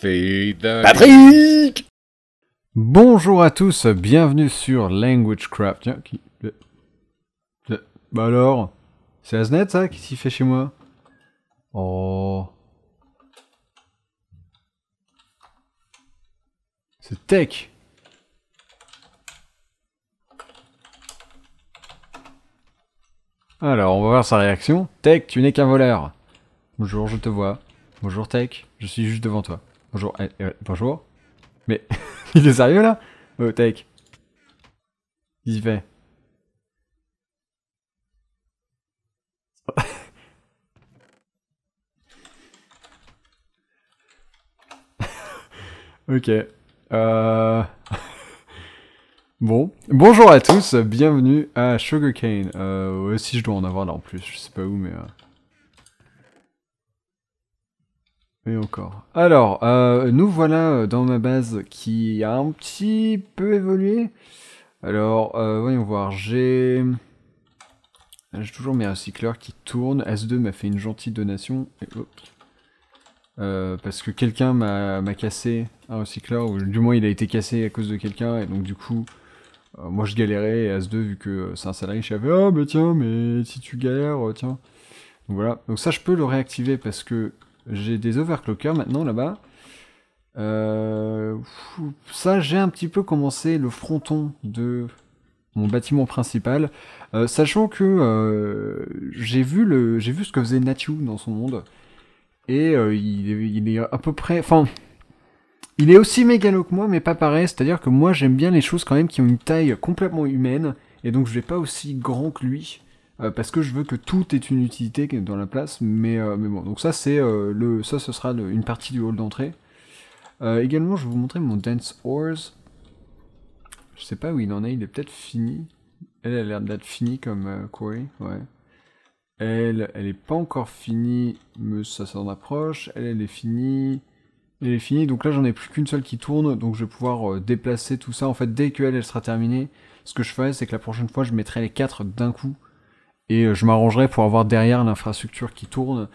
Patrick! Bonjour à tous, bienvenue sur LanguageCraft. Tiens, Bah alors, c'est Aznet ça qui s'y fait chez moi? Oh. C'est Tech. Alors, on va voir sa réaction. Tech, tu n'es qu'un voleur. Bonjour, je te vois. Bonjour Tech, je suis juste devant toi. Bonjour, bonjour. Mais, il est sérieux là? Oh, Tech. Il s'y fait. Ok. Bon. Bonjour à tous, bienvenue à Sugarcane. Ouais, si je dois en avoir là en plus, je sais pas où, mais... Et encore. Alors, nous voilà dans ma base qui a un petit peu évolué. Alors, voyons voir, j'ai toujours mes recycleurs qui tournent. S2 m'a fait une gentille donation. Et hop. Parce que quelqu'un m'a cassé un recycleur, ou du moins il a été cassé à cause de quelqu'un, et donc du coup, moi je galérais, et As2, vu que c'est un salarié, je savais, ah bah tiens, mais si tu galères, tiens. Donc voilà, donc ça je peux le réactiver parce que j'ai des overclockers maintenant là-bas. Ça j'ai un petit peu commencé le fronton de mon bâtiment principal, sachant que j'ai vu ce que faisait Natchu dans son monde. Et il est à peu près... Enfin, il est aussi mégalo que moi, mais pas pareil. C'est-à-dire que moi, j'aime bien les choses quand même qui ont une taille complètement humaine. Et donc, je vais pas aussi grand que lui. Parce que je veux que tout ait une utilité dans la place. Mais bon, donc ça, c'est ça, ce sera une partie du hall d'entrée. Également, je vais vous montrer mon Dance Ores. Je sais pas où il en est. Il est peut-être fini. Elle a l'air d'être finie comme Corey. Ouais. Elle est pas encore finie, mais ça s'en approche. Elle est finie. Elle est finie, donc là j'en ai plus qu'une seule qui tourne, donc je vais pouvoir déplacer tout ça. En fait, dès qu'elle sera terminée, ce que je ferai, c'est que la prochaine fois, je mettrai les 4 d'un coup. Et je m'arrangerai pour avoir derrière l'infrastructure qui tourne,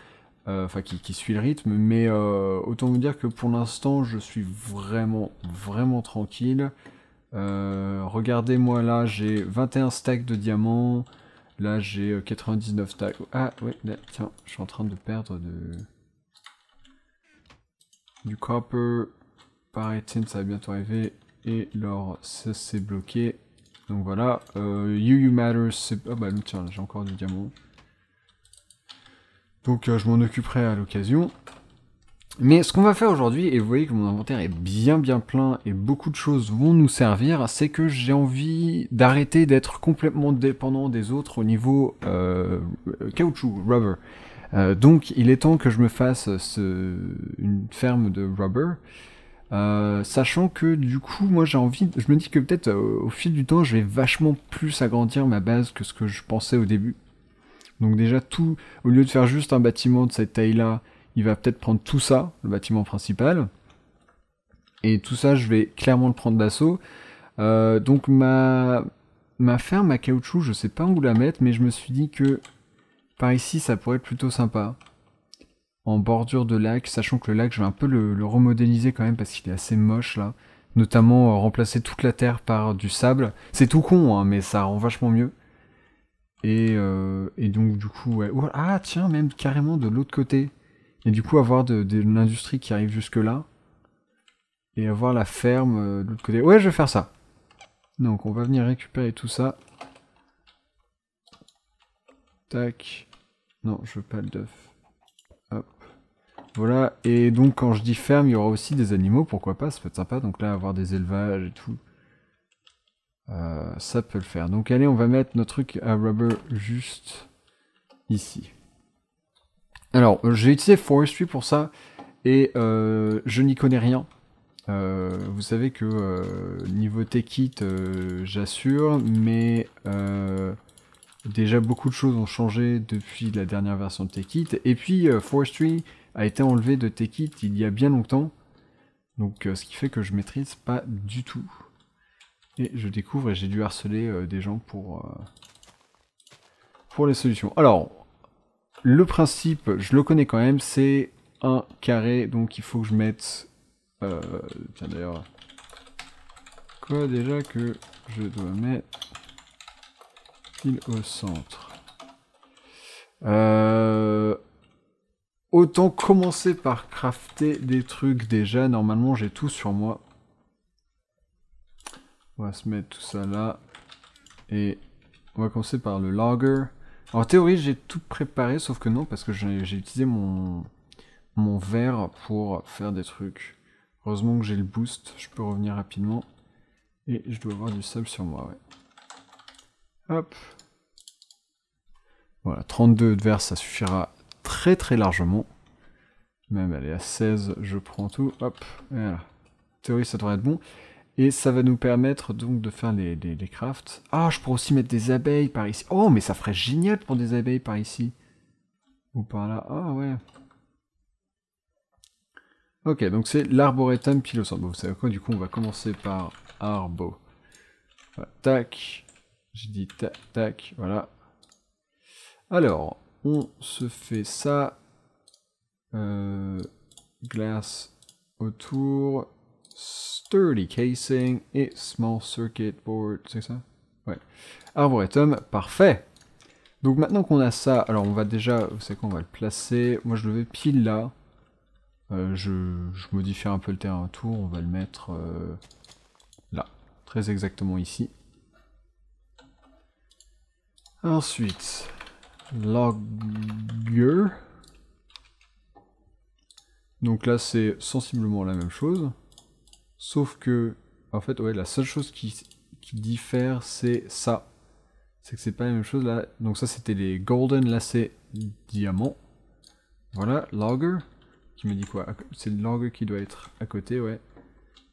enfin qui suit le rythme. Mais autant vous dire que pour l'instant, je suis vraiment tranquille. Regardez-moi là, j'ai 21 stacks de diamants. Là, j'ai 99 stacks. Ah, ouais, là, tiens, je suis en train de perdre du copper. Pareil, ça va bientôt arriver. Et l'or, ça c'est bloqué. Donc voilà. UU Matters, c'est... Ah bah tiens, j'ai encore du diamant. Donc je m'en occuperai à l'occasion. Mais ce qu'on va faire aujourd'hui, et vous voyez que mon inventaire est bien plein et beaucoup de choses vont nous servir, c'est que j'ai envie d'arrêter d'être complètement dépendant des autres au niveau caoutchouc, rubber. Donc il est temps que je me fasse une ferme de rubber, sachant que du coup moi j'ai envie, je me dis que peut-être au fil du temps je vais vachement plus agrandir ma base que ce que je pensais au début. Donc déjà tout, au lieu de faire juste un bâtiment de cette taille là, il va peut-être prendre tout ça, le bâtiment principal. Et tout ça, je vais clairement le prendre d'assaut. Donc ma ferme à caoutchouc, je sais pas où la mettre, mais je me suis dit que par ici, ça pourrait être plutôt sympa. En bordure de lac, sachant que le lac, je vais un peu le remodéliser quand même, parce qu'il est assez moche là. Notamment remplacer toute la terre par du sable. C'est tout con, hein, mais ça rend vachement mieux. Et donc du coup, ouais. Ah tiens, même carrément de l'autre côté. Et du coup avoir de l'industrie qui arrive jusque là. Et avoir la ferme de l'autre côté. Ouais, je vais faire ça. Donc on va venir récupérer tout ça. Tac. Non, je veux pas le d'œuf. Hop. Voilà, et donc quand je dis ferme, il y aura aussi des animaux, pourquoi pas, ça peut être sympa. Donc là, avoir des élevages et tout. Ça peut le faire. Donc allez, on va mettre notre truc à rubber juste ici. Alors, j'ai utilisé Forestry pour ça, et je n'y connais rien. Vous savez que niveau Techit, j'assure, mais déjà beaucoup de choses ont changé depuis la dernière version de Techit. Et puis, Forestry a été enlevé de Techit il y a bien longtemps, donc ce qui fait que je maîtrise pas du tout. Et je découvre, et j'ai dû harceler des gens pour les solutions. Alors, le principe, je le connais quand même, c'est un carré, donc il faut que je mette Tiens d'ailleurs, quoi déjà que je dois mettre pile au centre. Autant commencer par crafter des trucs déjà. Normalement, j'ai tout sur moi. On va se mettre tout ça là. Et on va commencer par le logger. En théorie, j'ai tout préparé, sauf que non, parce que j'ai utilisé mon verre pour faire des trucs. Heureusement que j'ai le boost, je peux revenir rapidement. Et je dois avoir du sable sur moi, ouais. Hop. Voilà, 32 de verre, ça suffira très très largement. Même aller à 16, je prends tout. Hop, voilà. En théorie, ça devrait être bon. Et ça va nous permettre donc de faire les crafts. Ah, je pourrais aussi mettre des abeilles par ici. Oh, mais ça ferait génial pour des abeilles par ici. Ou par là. Ah, ouais. Ok, donc c'est l'arboretum pile au centre. Bon, vous savez quoi, du coup, on va commencer par arbo. Voilà, tac. J'ai dit tac, tac, voilà. Alors, on se fait ça. Glace autour. Sturdy casing et small circuit board, c'est ça? Ouais. Arboretum, parfait. Donc maintenant qu'on a ça, alors on va déjà, vous savez quoi, on va le placer. Moi je le vais pile là. Je modifie un peu le terrain autour, on va le mettre là, très exactement ici. Ensuite, logger. Donc là c'est sensiblement la même chose. Sauf que, en fait, ouais, la seule chose qui diffère, c'est ça. C'est que c'est pas la même chose là. Donc ça c'était les golden, là c'est diamant. Voilà, logger. Qui me dit quoi? C'est le logger qui doit être à côté, ouais.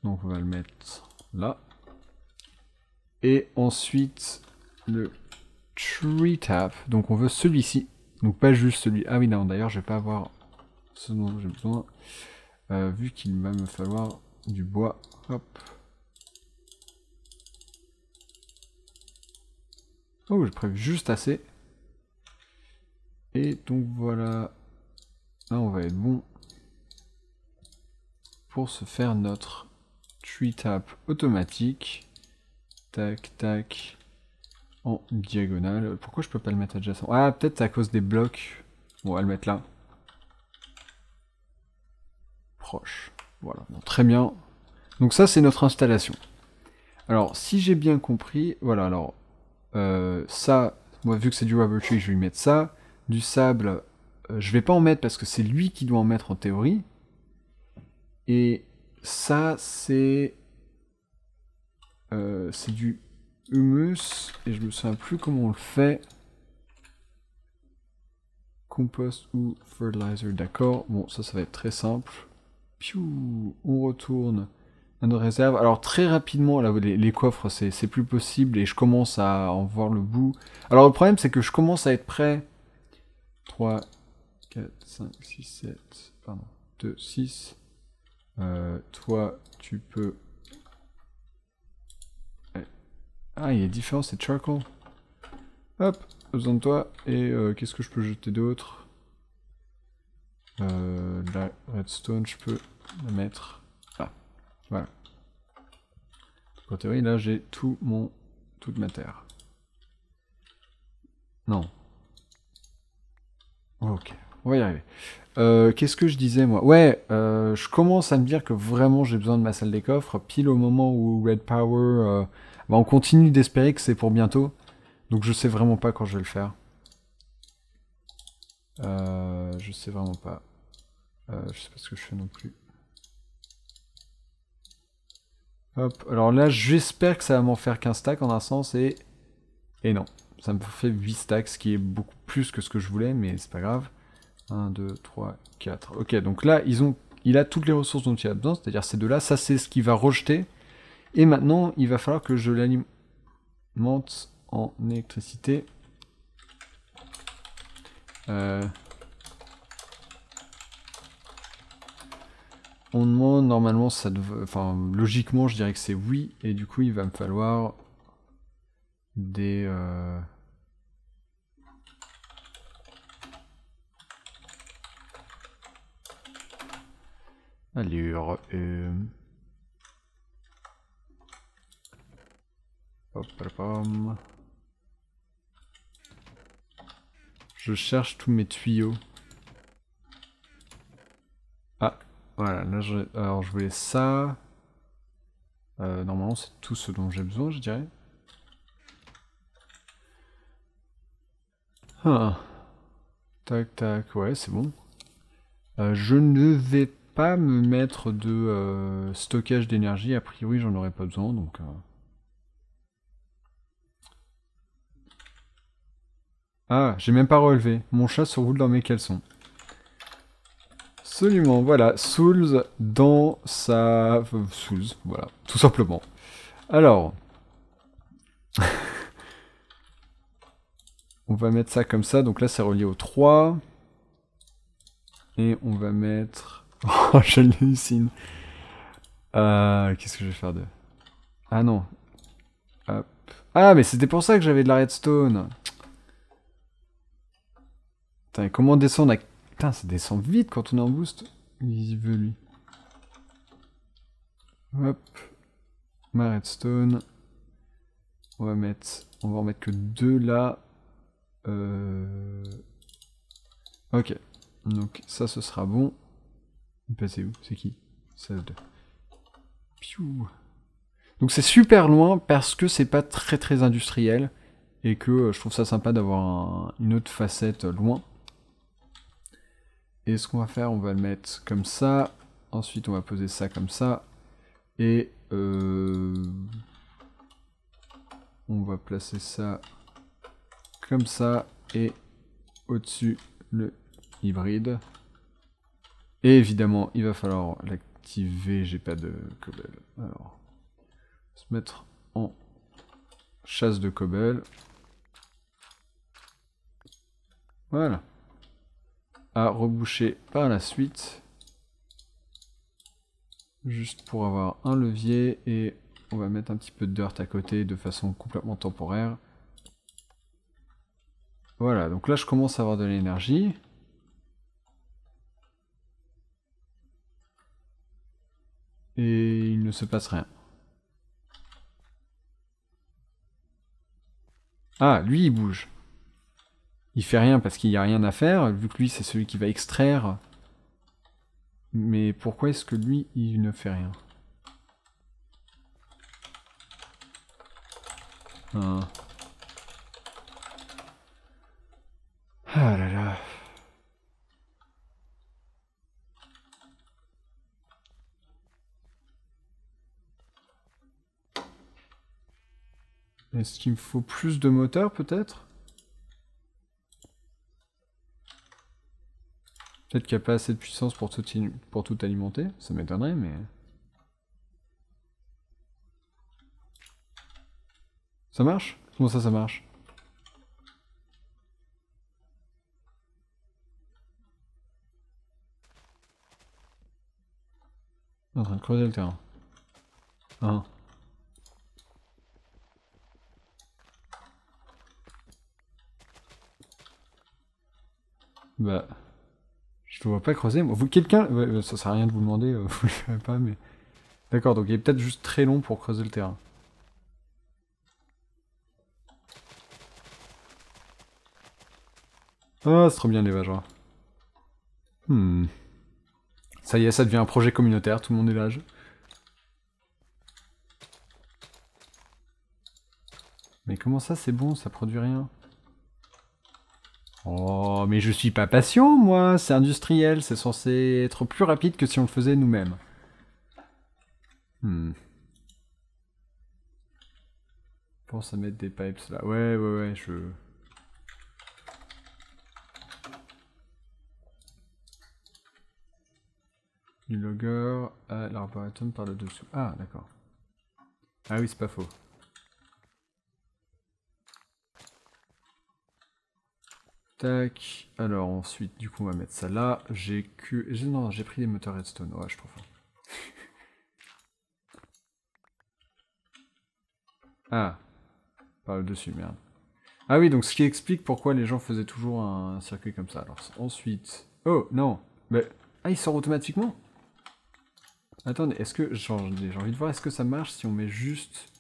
Donc on va le mettre là. Et ensuite, le tree tap. Donc on veut celui-ci. Donc pas juste celui... Ah oui, non, d'ailleurs je vais pas avoir ce dont j'ai besoin. Vu qu'il va me falloir du bois. Hop. Oh, j'ai prévu juste assez. Et donc voilà. Là, on va être bon pour se faire notre tree tap automatique. Tac, tac. En diagonale. Pourquoi je peux pas le mettre adjacent? Ah, peut-être à cause des blocs. Bon, on va le mettre là. Proche. Voilà, bon, très bien. Donc ça, c'est notre installation. Alors, si j'ai bien compris, voilà, alors, ça, moi, vu que c'est du rubber tree, je vais lui mettre ça. Du sable, je vais pas en mettre parce que c'est lui qui doit en mettre en théorie. Et ça, c'est du humus, et je me souviens plus comment on le fait. Compost ou fertilizer, d'accord. Bon, ça va être très simple. Piou, on retourne à nos réserves. Alors très rapidement, là, les coffres, c'est plus possible, et je commence à en voir le bout. Alors le problème, c'est que je commence à être prêt. 3, 4, 5, 6, 7, pardon, 2, 6. Toi, tu peux... Ah, il est différent, c'est charcoal. Hop, besoin de toi. Et qu'est-ce que je peux jeter d'autre? La redstone, je peux la mettre là. Voilà. En théorie, là, j'ai toute ma terre. Non. Ok, on va y arriver. Qu'est-ce que je disais, moi? Ouais, je commence à me dire que vraiment j'ai besoin de ma salle des coffres, pile au moment où Red Power... bah, on continue d'espérer que c'est pour bientôt, donc je sais vraiment pas quand je vais le faire. Je sais vraiment pas. Je sais pas ce que je fais non plus. Hop, alors là, j'espère que ça va m'en faire qu'un stack en un sens, et non. Ça me fait 8 stacks, ce qui est beaucoup plus que ce que je voulais, mais c'est pas grave. 1, 2, 3, 4. Ok, donc là, il a toutes les ressources dont il a besoin, c'est-à-dire ces deux-là. Ça, c'est ce qu'il va rejeter. Et maintenant, il va falloir que je l'alimente en électricité. On demande, normalement, ça devrait... Enfin, logiquement, je dirais que c'est oui. Et du coup, il va me falloir des... Allure. Hop, hop, hop. Je cherche tous mes tuyaux. Ah, voilà, là alors je voulais ça. Normalement c'est tout ce dont j'ai besoin, je dirais. Ah. Tac tac, ouais c'est bon. Je ne vais pas me mettre de stockage d'énergie, a priori j'en aurais pas besoin donc... Ah, j'ai même pas relevé. Mon chat se roule dans mes caleçons. Absolument, voilà. Souls dans sa... Souls, voilà. Tout simplement. Alors... on va mettre ça comme ça. Donc là, c'est relié au 3. Et on va mettre... Oh, je l'hallucine. Qu'est-ce que je vais faire de... Ah non. Hop. Ah, mais c'était pour ça que j'avais de la redstone. Putain, comment descendre à... Putain, ça descend vite quand on est en boost. Il veut, lui. Hop. Ma redstone. On va en mettre que 2 là. Ok. Donc ça, ce sera bon. Il passait où? C'est qui? 16-2. Piou. Donc c'est super loin parce que c'est pas très industriel. Et que je trouve ça sympa d'avoir une autre facette loin. Et ce qu'on va faire, on va le mettre comme ça. Ensuite, on va poser ça comme ça. Et on va placer ça comme ça. Et au-dessus, le hybride. Et évidemment, il va falloir l'activer. J'ai pas de cobble. Alors, se mettre en chasse de cobble. Voilà. À reboucher par la suite. Juste pour avoir un levier. Et on va mettre un petit peu de dirt à côté de façon complètement temporaire. Voilà, donc là je commence à avoir de l'énergie. Et il ne se passe rien. Ah, lui il bouge. Il fait rien parce qu'il n'y a rien à faire, vu que lui c'est celui qui va extraire. Mais pourquoi est-ce que lui il ne fait rien? Ah là là. Est-ce qu'il me faut plus de moteurs peut-être? Peut-être qu'il n'y a pas assez de puissance pour tout alimenter, ça m'étonnerait, mais... Ça marche? Comment ça marche? On est en train de creuser le terrain. Ah. Bah... Je ne vois pas creuser. Vous, quelqu'un... Ouais, ça sert à rien de vous demander, vous le savez pas, mais... D'accord, donc il est peut-être juste très long pour creuser le terrain. Ah, c'est trop bien les vaches. Ça y est, ça devient un projet communautaire, tout le monde est là. Mais comment ça, c'est bon, ça produit rien? Oh, mais je suis pas patient, moi, c'est industriel, c'est censé être plus rapide que si on le faisait nous-mêmes. Pense à mettre des pipes là. Ouais, je... Du logger à l'arboretum par le dessous. Ah, d'accord. Ah oui, c'est pas faux. Tac. Alors ensuite, du coup, on va mettre ça là. Non, j'ai pris des moteurs redstone. Ouais, je trouve. Ah. Par le dessus, merde. Ah oui, donc ce qui explique pourquoi les gens faisaient toujours un circuit comme ça. Alors ensuite... Oh, non. Mais... Ah, il sort automatiquement? Attendez, est-ce que... J'ai envie de voir, est-ce que ça marche si on met juste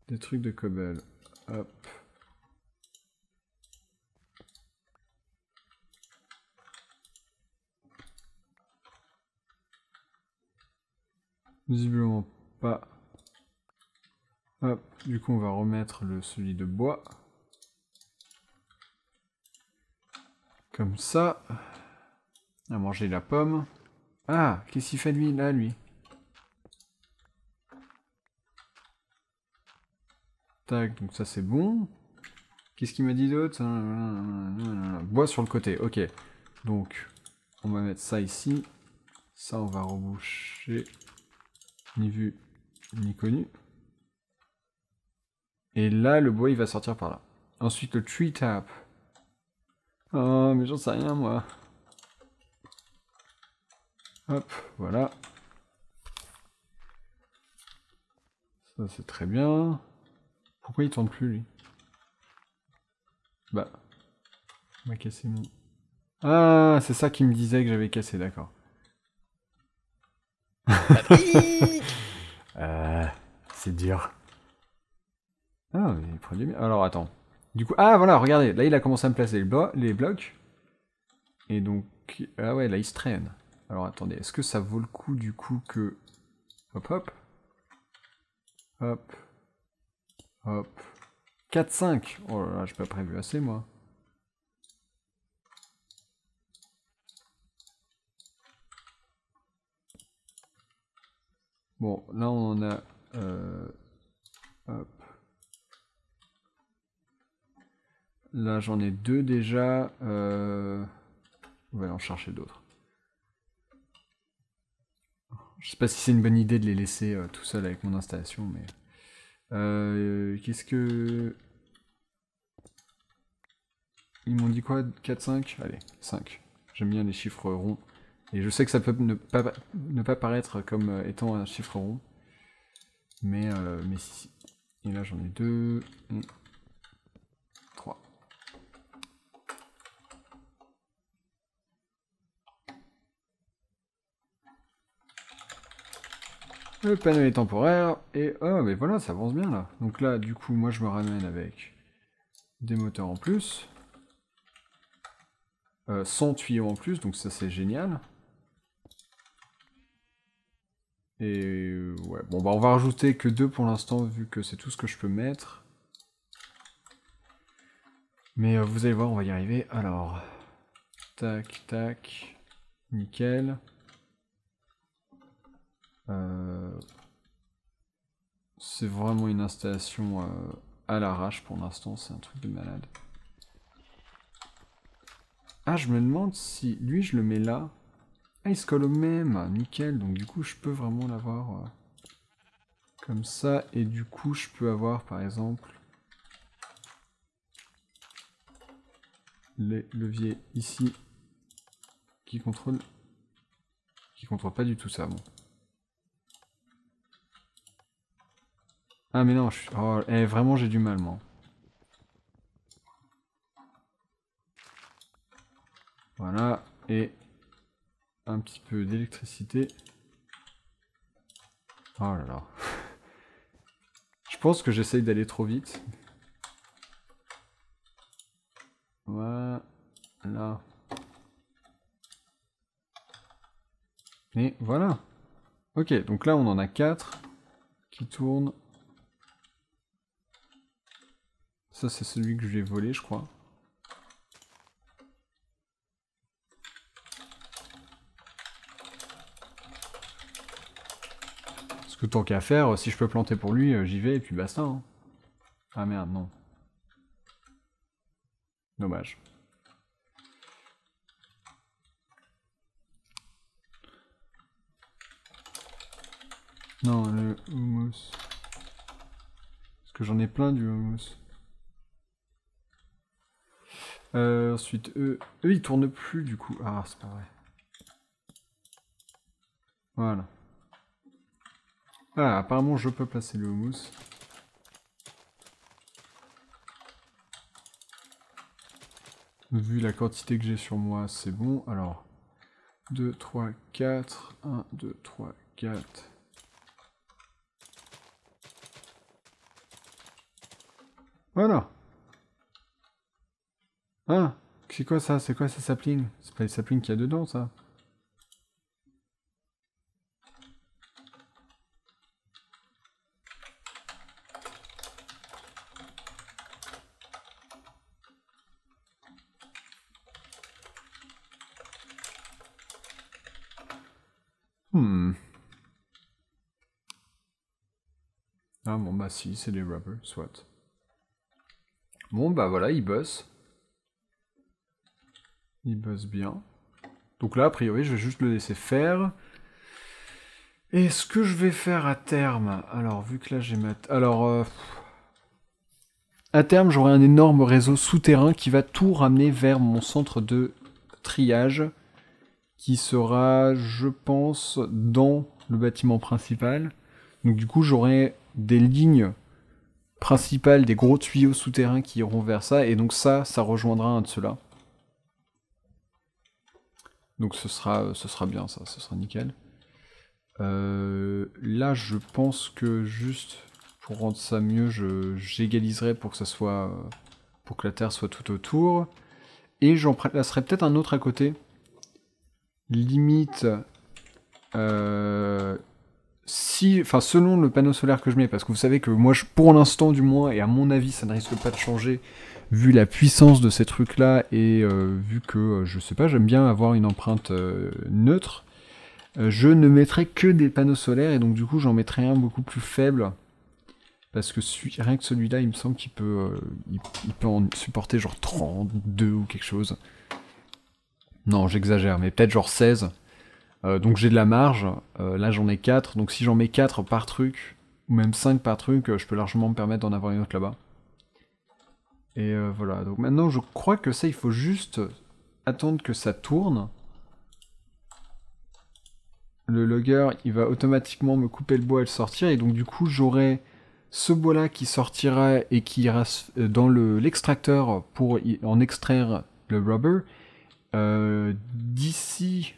des trucs de cobble? Hop. Visiblement pas. Hop, du coup on va remettre celui de bois. Comme ça. On va manger la pomme. Ah, qu'est-ce qu'il fait lui, là, lui? Tac, donc ça c'est bon. Qu'est-ce qu'il m'a dit d'autre? Bois sur le côté, ok. Donc, on va mettre ça ici. Ça, on va reboucher. Ni vu, ni connu. Et là, le bois, il va sortir par là. Ensuite, le tree tap. Oh, mais j'en sais rien, moi. Hop, voilà. Ça, c'est très bien. Pourquoi il tourne plus, lui? Bah, on m'a cassé mon... Ah, c'est ça qui me disait que j'avais cassé, d'accord. C'est dur. Ah, mais il produit bien. Alors, attends. Du coup, ah, voilà, regardez. Là, il a commencé à me placer les blocs. Et donc... Ah ouais, là, il se traîne. Alors, attendez. Est-ce que ça vaut le coup, du coup, que... Hop, hop. Hop. Hop. 4-5. Oh là là, j'ai pas prévu assez, moi. Bon, là, on en a... Hop. Là, j'en ai 2 déjà. On va aller en chercher d'autres. Je sais pas si c'est une bonne idée de les laisser tout seul avec mon installation, mais... Qu'est-ce que... Ils m'ont dit quoi? 4-5? Allez, 5. J'aime bien les chiffres ronds. Et je sais que ça peut ne pas paraître comme étant un chiffre rond. Mais si. Et là, j'en ai 2... 3. Le panneau est temporaire, et oh, mais voilà, ça avance bien là. Donc là, du coup, moi je me ramène avec des moteurs en plus, 100 tuyaux en plus, donc ça c'est génial. Et ouais, bon bah on va rajouter que 2 pour l'instant, vu que c'est tout ce que je peux mettre. Mais vous allez voir, on va y arriver. Alors, tac, tac, nickel. C'est vraiment une installation à l'arrache pour l'instant, c'est un truc de malade. Ah, je me demande si lui je le mets là. Ah, il se colle au même, nickel, donc du coup je peux vraiment l'avoir comme ça, et du coup je peux avoir par exemple les leviers ici qui contrôlent pas du tout ça, bon. Ah mais non, oh, vraiment j'ai du mal moi. Voilà, et un petit peu d'électricité. Oh là là. Je pense que j'essaye d'aller trop vite. Voilà. Et voilà. Ok, donc là on en a 4 qui tournent. Ça c'est celui que je vais voler, je crois. Parce que tant qu'à faire, si je peux planter pour lui, j'y vais et puis basta. Hein. Ah merde, non. Dommage. Non, le houmous. Parce que j'en ai plein du houmous. Ensuite, eux ils tournent plus du coup. Ah, c'est pas vrai. Voilà. Ah, apparemment je peux placer le houmous. Vu la quantité que j'ai sur moi, c'est bon. Alors, 2, 3, 4. 1, 2, 3, 4. Voilà. Ah, c'est quoi ça? C'est quoi ces saplings? C'est pas les saplings qu'il y a dedans, ça? Ah bon bah si, c'est des rubbers, soit. Bon bah voilà, il bosse. Il bosse bien. Donc là, a priori, je vais juste le laisser faire. Et ce que je vais faire à terme... Alors, vu que là j'ai ma... Alors, à terme, j'aurai un énorme réseau souterrain qui va tout ramener vers mon centre de triage, qui sera, je pense, dans le bâtiment principal. Donc du coup, j'aurai des lignes principales, des gros tuyaux souterrains qui iront vers ça, et donc ça rejoindra un de ceux-là. Donc ce sera bien, ça, ce sera nickel. Là, je pense que juste pour rendre ça mieux, j'égaliserai pour que ça soit, pour que la terre soit tout autour. Et j'en placerai peut-être un autre à côté. Limite, enfin selon le panneau solaire que je mets, parce que vous savez que moi, pour l'instant du moins, et à mon avis, ça ne risque pas de changer, vu la puissance de ces trucs-là, et vu que, je sais pas, j'aime bien avoir une empreinte neutre, je ne mettrai que des panneaux solaires, et donc du coup j'en mettrai un beaucoup plus faible, parce que rien que celui-là, il me semble qu'il peut, il peut en supporter genre 32 ou quelque chose. Non, j'exagère, mais peut-être genre 16. Donc j'ai de la marge, là j'en ai 4, donc si j'en mets 4 par truc, ou même 5 par truc, je peux largement me permettre d'en avoir une autre là-bas. Et voilà, donc maintenant je crois que ça, il faut juste attendre que ça tourne. Le logger, il va automatiquement me couper le bois et le sortir, et donc du coup j'aurai ce bois-là qui sortira et qui ira dans l'extracteur pour en extraire le rubber. D'ici...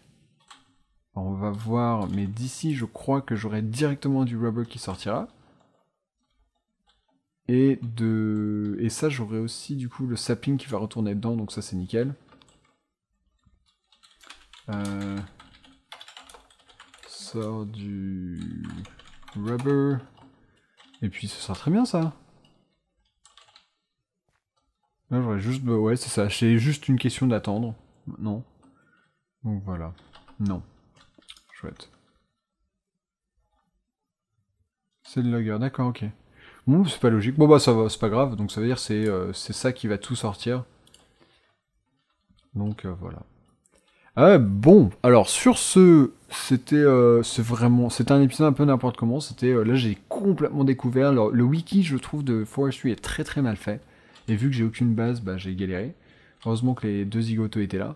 On va voir, mais d'ici, je crois que j'aurai directement du rubber qui sortira. Et ça, j'aurai aussi, du coup, le sapling qui va retourner dedans, donc ça, c'est nickel. Sort du rubber. Et puis, ce sera très bien, ça. Là, j'aurais juste... Bah, ouais, c'est ça. C'est juste une question d'attendre. Non. Donc, voilà. Non. Chouette. C'est le logger, d'accord, ok. Bon, c'est pas logique. Bon, bah, ça va, c'est pas grave. Donc, ça veut dire que c'est ça qui va tout sortir. Donc, voilà. Bon, alors sur ce, c'était un épisode un peu n'importe comment. Là, j'ai complètement découvert. Alors, le wiki, je trouve, de Forestry est très très mal fait. Et vu que j'ai aucune base, bah, j'ai galéré. Heureusement que les deux zigotos étaient là.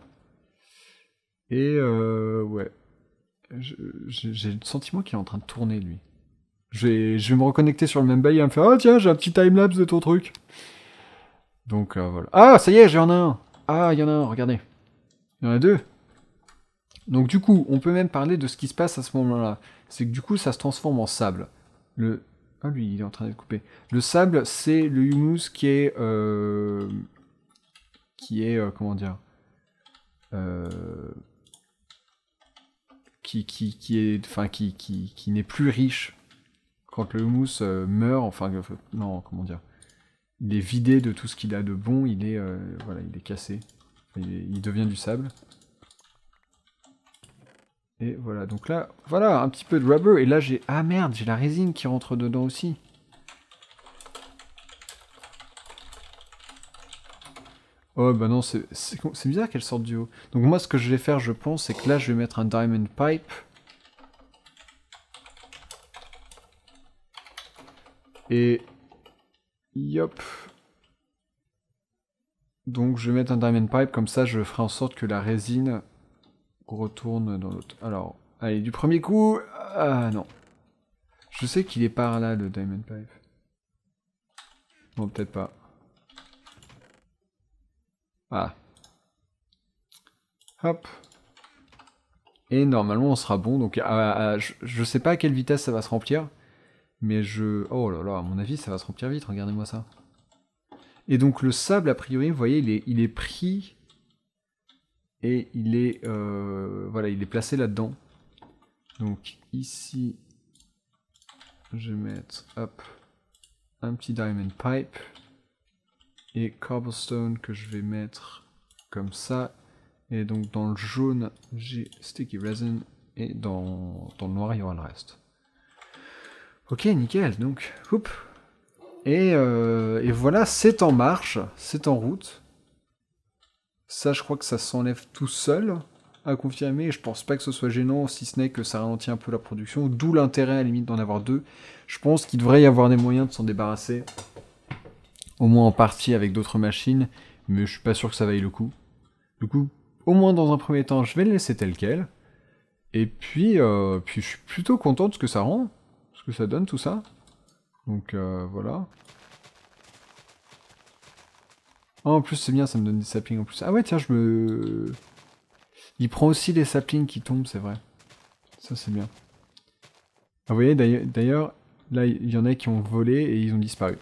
Et ouais, j'ai le sentiment qu'il est en train de tourner, lui. Je vais me reconnecter sur le même bail et il va me faire « Ah tiens, j'ai un petit timelapse de ton truc !» Donc voilà. Ah, ça y est, j'en ai un. Ah, il y en a un, regardez. Il y en a deux. Donc du coup, on peut même parler de ce qui se passe à ce moment-là. C'est que du coup, ça se transforme en sable. Ah lui, il est en train d'être coupé. Le sable, c'est le humus qui est... comment dire... qui n'est plus riche. Quand le humus meurt, enfin... non, comment dire... Il est vidé de tout ce qu'il a de bon, voilà, il est cassé. Il devient du sable. Et voilà, donc là, voilà, un petit peu de rubber, et là j'ai... Ah merde, j'ai la résine qui rentre dedans aussi. Oh bah non, c'est bizarre qu'elle sorte du haut. Donc moi ce que je vais faire, je pense, c'est que là je vais mettre un diamond pipe. Et... Yop. Donc je vais mettre un diamond pipe, comme ça je ferai en sorte que la résine retourne dans l'autre. Alors, allez, du premier coup... Ah non. Je sais qu'il est par là, le diamond pipe. Bon, peut-être pas. Ah. Hop. Et normalement on sera bon, donc je sais pas à quelle vitesse ça va se remplir, mais oh là là, à mon avis ça va se remplir vite, regardez-moi ça. Et donc le sable, a priori, vous voyez, il est pris, et il est, voilà, il est placé là-dedans. Donc ici, je vais mettre, hop, un petit diamond pipe, et cobblestone que je vais mettre comme ça. Et donc dans le jaune, j'ai sticky resin, et dans le noir, il y aura le reste. Ok, nickel, donc, hop. Et voilà, c'est en marche, c'est en route. Ça, je crois que ça s'enlève tout seul, à confirmer. Je pense pas que ce soit gênant, si ce n'est que ça ralentit un peu la production, d'où l'intérêt à la limite d'en avoir deux. Je pense qu'il devrait y avoir des moyens de s'en débarrasser, au moins en partie avec d'autres machines, mais je suis pas sûr que ça vaille le coup. Du coup, au moins dans un premier temps, je vais le laisser tel quel. Et puis je suis plutôt content de ce que ça rend, ce que ça donne tout ça. Donc voilà. Oh, en plus c'est bien, ça me donne des saplings en plus. Ah ouais tiens, il prend aussi les saplings qui tombent, c'est vrai. Ça c'est bien. Ah, vous voyez d'ailleurs, là il y en a qui ont volé et ils ont disparu.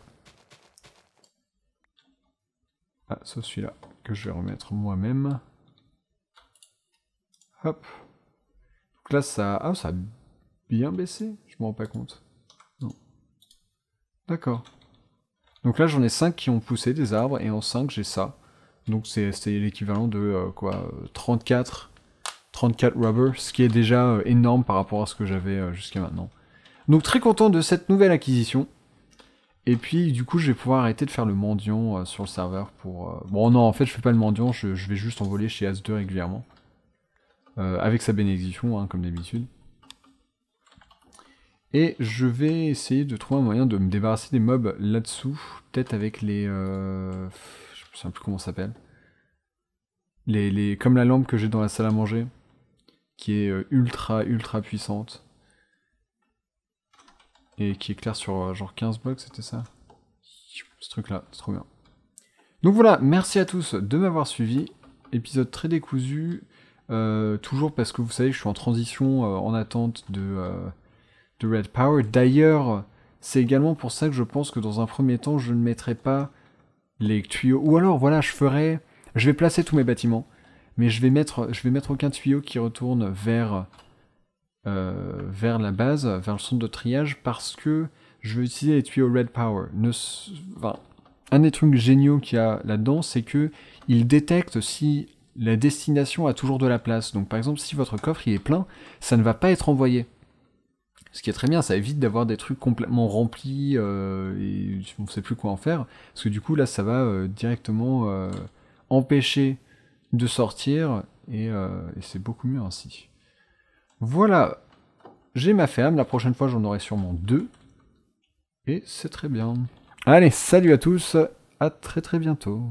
Ah, sauf celui-là, que je vais remettre moi-même. Hop. Donc là ça a bien baissé, je me rends pas compte. Non. D'accord. Donc là j'en ai 5 qui ont poussé des arbres, et en 5 j'ai ça. Donc c'est l'équivalent de 34 rubber, ce qui est déjà énorme par rapport à ce que j'avais jusqu'à maintenant. Donc très content de cette nouvelle acquisition. Et puis du coup je vais pouvoir arrêter de faire le mendiant sur le serveur pour... Bon non, en fait je fais pas le mendiant, je vais juste envoler chez As2 régulièrement. Avec sa bénédiction, hein, comme d'habitude. Et je vais essayer de trouver un moyen de me débarrasser des mobs là-dessous. Peut-être avec les... je ne sais plus comment ça s'appelle. Comme la lampe que j'ai dans la salle à manger. Qui est ultra puissante. Et qui éclaire sur genre 15 blocs, c'était ça? Ce truc-là, c'est trop bien. Donc voilà, merci à tous de m'avoir suivi. Épisode très décousu. Toujours parce que vous savez, je suis en transition en attente de Red Power. D'ailleurs, c'est également pour ça que je pense que dans un premier temps, je ne mettrai pas les tuyaux. Ou alors, voilà, je vais placer tous mes bâtiments, mais je vais mettre aucun tuyau qui retourne vers la base, vers le centre de triage, parce que je vais utiliser les tuyaux Red Power. Enfin, un des trucs géniaux qu'il y a là-dedans, c'est que il détecte si la destination a toujours de la place. Donc par exemple, si votre coffre il est plein, ça ne va pas être envoyé. Ce qui est très bien, ça évite d'avoir des trucs complètement remplis et on ne sait plus quoi en faire. Parce que du coup, là, ça va directement empêcher de sortir et c'est beaucoup mieux ainsi. Voilà, j'ai ma ferme. La prochaine fois, j'en aurai sûrement 2. Et c'est très bien. Allez, salut à tous, à très bientôt.